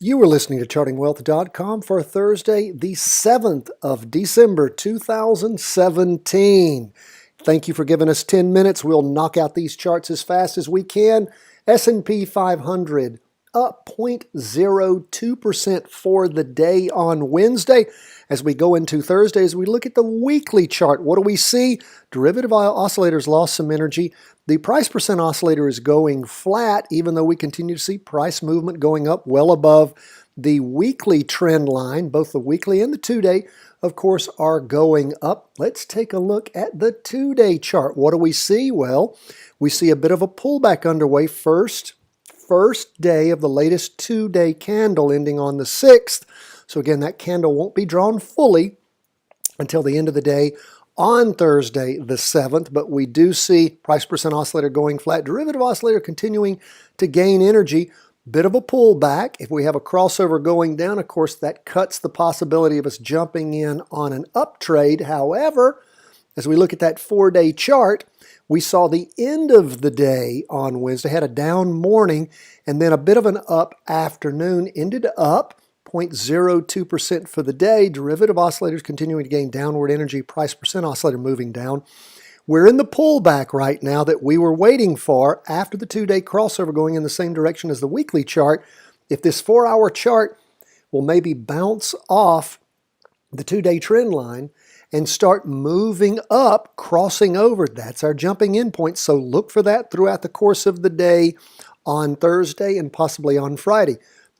You were listening to chartingwealth.com for Thursday, the 7th of December, 2017. Thank you for giving us 10 minutes. We'll knock out these charts as fast as we can. S&P 500 up 0.02% for the day on Wednesday. As we go into Thursday, as we look at the weekly chart, what do we see? Derivative oscillators lost some energy. The price percent oscillator is going flat, even though we continue to see price movement going up well above the weekly trend line. Both the weekly and the 2-day, of course, are going up. Let's take a look at the 2-day chart. What do we see? Well, we see a bit of a pullback underway. First day of the latest 2-day candle ending on the 6th. So again, that candle won't be drawn fully until the end of the day on Thursday the 7th, but we do see price percent oscillator going flat, derivative oscillator continuing to gain energy, bit of a pullback. If we have a crossover going down, of course, that cuts the possibility of us jumping in on an up trade. However, as we look at that 4-day chart, we saw the end of the day on Wednesday, had a down morning, and then a bit of an up afternoon, ended up 0.02% for the day. Derivative oscillators continuing to gain downward energy, price percent oscillator moving down. We're in the pullback right now that we were waiting for after the 2-day crossover going in the same direction as the weekly chart. If this 4-hour chart will maybe bounce off the 2-day trend line and start moving up, crossing over, that's our jumping in point. So look for that throughout the course of the day on Thursday and possibly on Friday.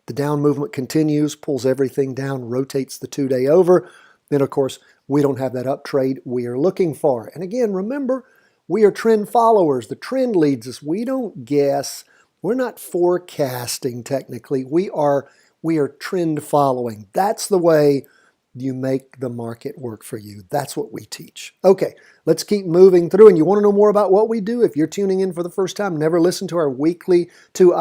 The down movement continues, pulls everything down, rotates the 2-day over. Then, of course, we don't have that up trade we are looking for. And again, remember, we are trend followers. The trend leads us. We don't guess. We're not forecasting technically. We are trend following. That's the way you make the market work for you. That's what we teach. Okay, let's keep moving through. And you want to know more about what we do? If you're tuning in for the first time, never listen to our weekly, to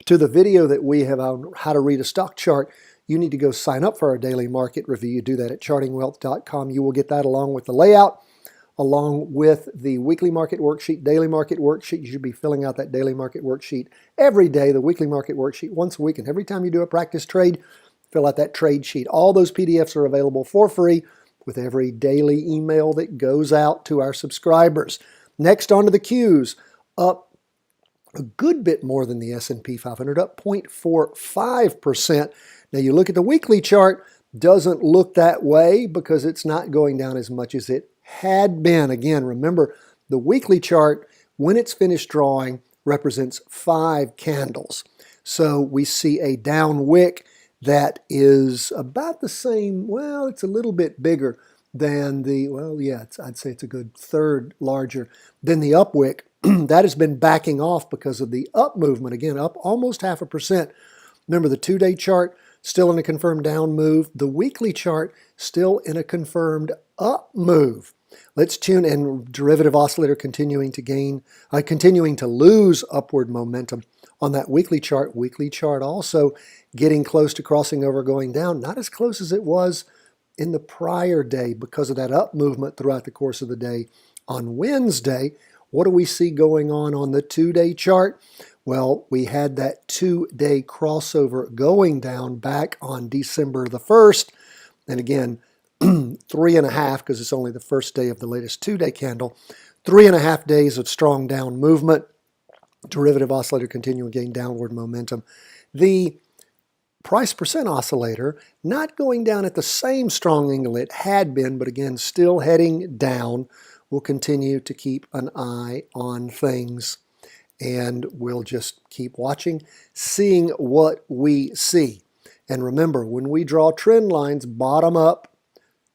the video that we have on how to read a stock chart, you need to go sign up for our daily market review. You do that at chartingwealth.com. You will get that along with the layout, along with the weekly market worksheet, daily market worksheet. You should be filling out that daily market worksheet every day, the weekly market worksheet once a week. And every time you do a practice trade, fill out that trade sheet. All those PDFs are available for free with every daily email that goes out to our subscribers. Next, on to the Qs. Up a good bit more than the S&P 500, up 0.45%. Now you look at the weekly chart, doesn't look that way because it's not going down as much as it had been. Again, remember, the weekly chart, when it's finished drawing, represents 5 candles. So we see a down wick that is about the same, well, it's a little bit bigger than the, well, yeah, I'd say it's a good third larger than the up wick. That has been backing off because of the up movement. Again, up almost 0.5%. Remember, the 2-day chart still in a confirmed down move. The weekly chart still in a confirmed up move. Let's tune in. Derivative oscillator continuing to lose upward momentum on that weekly chart. Weekly chart also getting close to crossing over, going down. Not as close as it was in the prior day because of that up movement throughout the course of the day on Wednesday. What do we see going on the 2-day chart? Well, we had that 2-day crossover going down back on December the 1st. And again, 3.5, because it's only the first day of the latest 2-day candle, 3.5 days of strong down movement. Derivative oscillator continuing to gain downward momentum. The price percent oscillator not going down at the same strong angle it had been, but again, still heading down. We'll continue to keep an eye on things, and we'll just keep watching, seeing what we see. And remember, when we draw trend lines, bottom up,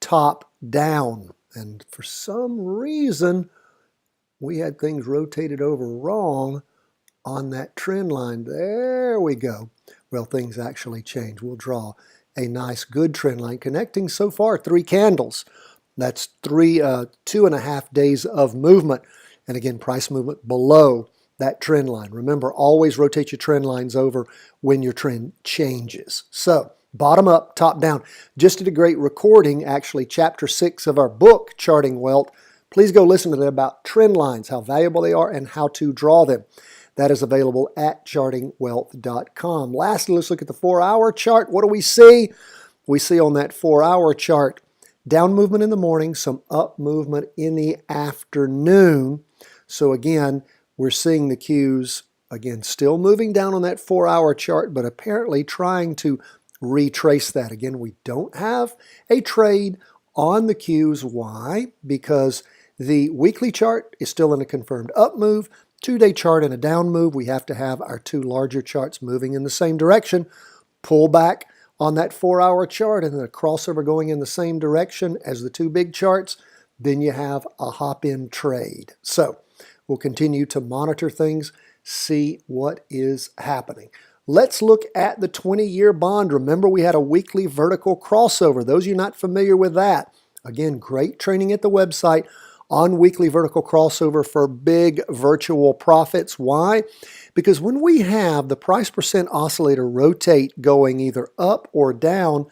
top down. And for some reason, we had things rotated over wrong on that trend line. There we go. Well, things actually change. We'll draw a nice, good trend line connecting so far 3 candles. That's 2.5 days of movement. And again, price movement below that trend line. Remember, always rotate your trend lines over when your trend changes. So, bottom up, top down. Just did a great recording, actually, chapter 6 of our book, Charting Wealth. Please go listen to that about trend lines, how valuable they are, and how to draw them. That is available at chartingwealth.com. Lastly, let's look at the 4-hour chart. What do we see? We see on that 4-hour chart, down movement in the morning, some up movement in the afternoon. So again, we're seeing the cues, again, still moving down on that 4-hour chart, but apparently trying to retrace that. Again, we don't have a trade on the cues. Why? Because the weekly chart is still in a confirmed up move. 2-day chart in a down move. We have to have our two larger charts moving in the same direction. Pull back on that 4-hour chart and then a crossover going in the same direction as the two big charts, then you have a hop-in trade. So we'll continue to monitor things, see what is happening. Let's look at the 20-year bond. Remember, we had a weekly vertical crossover. Those of you not familiar with that, again, great training at the website on weekly vertical crossover for big virtual profits. Why? Because when we have the price percent oscillator rotate going either up or down,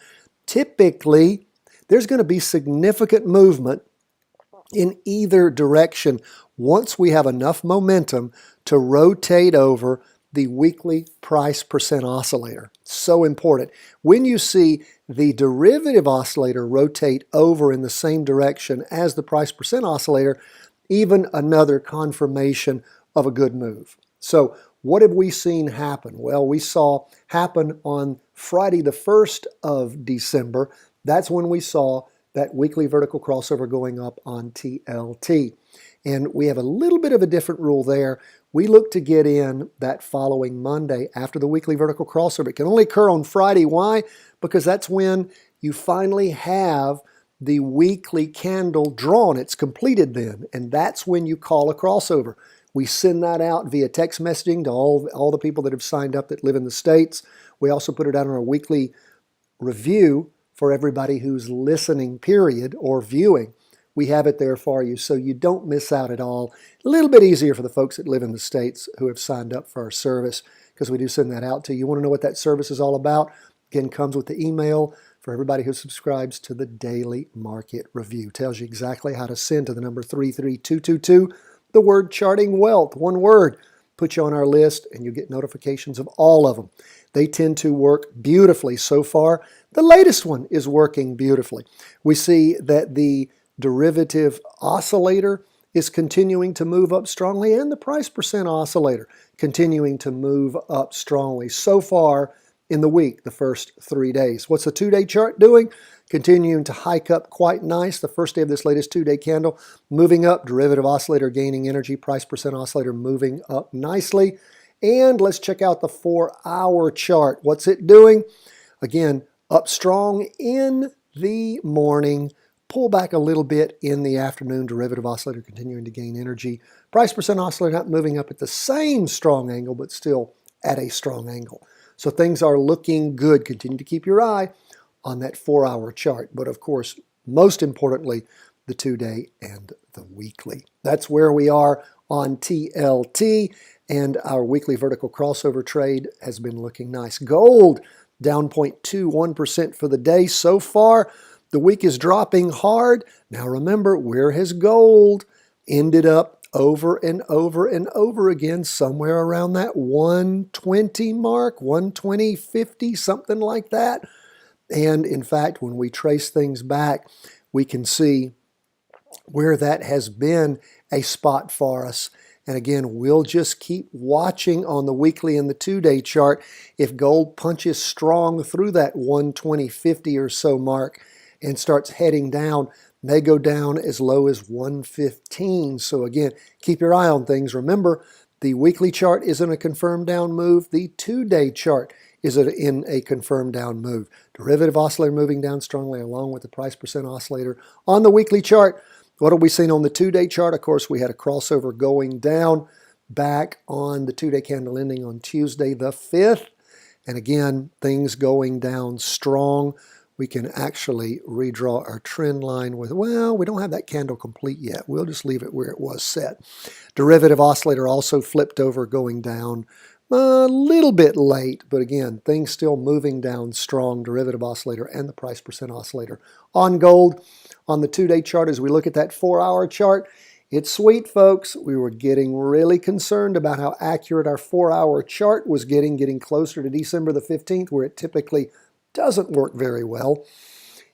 typically there's going to be significant movement in either direction once we have enough momentum to rotate over the weekly price percent oscillator. So important. When you see the derivative oscillator rotate over in the same direction as the price percent oscillator, even another confirmation of a good move. So what have we seen happen? Well, we saw happen on Friday the 1st of December. That's when we saw that weekly vertical crossover going up on TLT. And we have a little bit of a different rule there. We look to get in that following Monday after the weekly vertical crossover. It can only occur on Friday. Why? Because that's when you finally have the weekly candle drawn. It's completed then, and that's when you call a crossover. We send that out via text messaging to all the people that have signed up that live in the States. We also put it out on our weekly review for everybody who's listening, period, or viewing. We have it there for you so you don't miss out at all. A little bit easier for the folks that live in the States who have signed up for our service because we do send that out to you. You want to know what that service is all about? Again, comes with the email for everybody who subscribes to the Daily Market Review. Tells you exactly how to send to the number 33222 the word Charting Wealth, one word. Put you on our list and you get notifications of all of them. They tend to work beautifully so far. The latest one is working beautifully. We see that the derivative oscillator is continuing to move up strongly and the price percent oscillator continuing to move up strongly so far in the week, the first 3 days. What's the 2-day chart doing? Continuing to hike up quite nice. The first day of this latest 2-day candle moving up, derivative oscillator gaining energy, price percent oscillator moving up nicely. And let's check out the 4-hour chart. What's it doing? Again, up strong in the morning, pull back a little bit in the afternoon, derivative oscillator continuing to gain energy. Price percent oscillator not moving up at the same strong angle, but still at a strong angle. So things are looking good. Continue to keep your eye on that 4-hour chart. But of course, most importantly, the 2-day and the weekly. That's where we are on TLT, and our weekly vertical crossover trade has been looking nice. Gold down 0.21% for the day so far. The week is dropping hard. Now remember, where has gold ended up over and over and over again? Somewhere around that 120 mark, 120.50, something like that. And in fact, when we trace things back, we can see where that has been a spot for us. And again, we'll just keep watching on the weekly and the 2-day chart. If gold punches strong through that 120.50 or so mark and starts heading down, may go down as low as 115. So again, keep your eye on things. Remember, the weekly chart is in a confirmed down move. The 2-day chart is in a confirmed down move. Derivative oscillator moving down strongly along with the price percent oscillator. On the weekly chart, what have we seen on the 2-day chart? Of course, we had a crossover going down back on the 2-day candle ending on Tuesday the 5th. And again, things going down strong. We can actually redraw our trend line with, well, we don't have that candle complete yet. We'll just leave it where it was set. Derivative oscillator also flipped over going down a little bit late, but again, things still moving down strong. Derivative oscillator and the price percent oscillator on gold. On the 2-day chart, as we look at that 4-hour chart, It's sweet, folks. We were getting really concerned about how accurate our 4-hour chart was getting closer to December the 15th, where it typically doesn't work very well.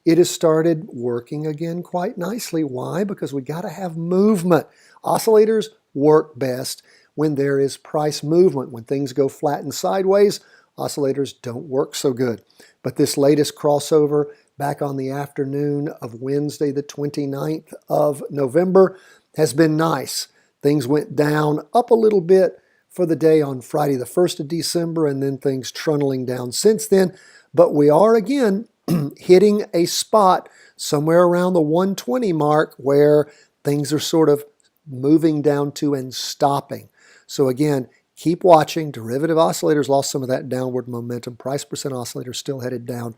It has started working again quite nicely. Why? Because we got to have movement. Oscillators work best when there is price movement. When things go flat and sideways, oscillators don't work so good. But this latest crossover back on the afternoon of Wednesday, the 29th of November, has been nice. Things went down, up a little bit for the day on Friday, the 1st of December, and then things trundling down since then. But we are again hitting a spot somewhere around the 120 mark where things are sort of moving down to and stopping. So again, keep watching. Derivative oscillators lost some of that downward momentum. Price percent oscillators still headed down.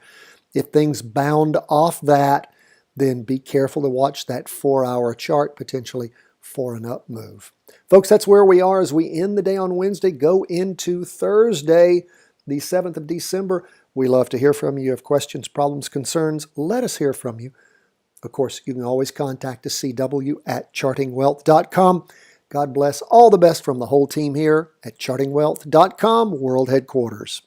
If things bound off that, then be careful to watch that 4-hour chart, potentially for an up move. Folks, that's where we are as we end the day on Wednesday, go into Thursday, the 7th of December. We love to hear from you. You have questions, problems, concerns, let us hear from you. Of course, you can always contact us, cw@chartingwealth.com. God bless. All the best from the whole team here at chartingwealth.com, world headquarters.